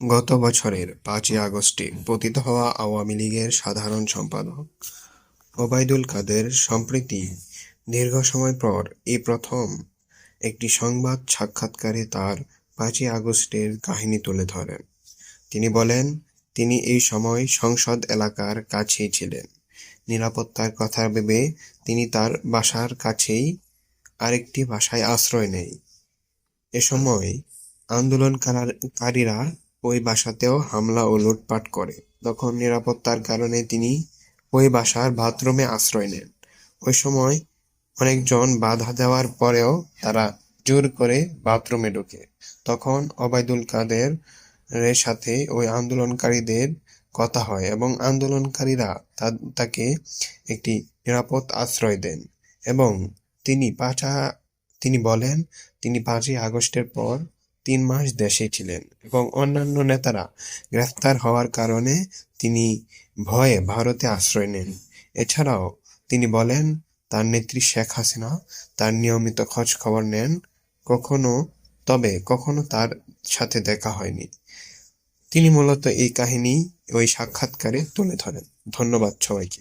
গত বছরের ৫ই আগস্টে পতিত হওয়া আওয়ামী লীগের সাধারণ সম্পাদক ওবায়দুল কাদের সম্প্রতি দীর্ঘ সময় পর এই প্রথম একটি সংবাদ সাক্ষাৎকারে তার ৫ই আগস্টের কাহিনী তুলে ধরেন। তিনি বলেন, তিনি এই সময় সংসদ এলাকার কাছেই ছিলেন। নিরাপত্তার কথা ভেবে তিনি তার বাসার কাছেই আরেকটি বাসায় আশ্রয় নেয়। এ সময় আন্দোলনকারীরা ওই বাসাতেও হামলা ও লুটপাট করে। তখন নিরাপত্তার কারণে তিনি ওই বাসার বাথরুমে আশ্রয় নেন। ওই সময় অনেকজন বাধা দেওয়ার পরেও তারা জোর করে বাথরুমে ঢোকে। তখন ওবায়দুল কাদের এর সাথে ওই আন্দোলনকারীদের কথা হয় এবং আন্দোলনকারীরা তাকে একটি নিরাপদ আশ্রয় দেন এবং তিনি বলেন তিনি ৫ই আগস্টের পর ৩ মাস দেশে ছিলেন এবং অন্যান্য নেতারা গ্রেফতার হওয়ার কারণে তিনি ভয়ে ভারতে আশ্রয় নেন। এছাড়াও তিনি বলেন, তার নেত্রী শেখ হাসিনা তার নিয়মিত খোঁজ খবর নেন, তবে কখনো তার সাথে দেখা হয়নি। তিনি মূলত এই কাহিনী ওই সাক্ষাৎকারে তুলে ধরেন। ধন্যবাদ সবাইকে।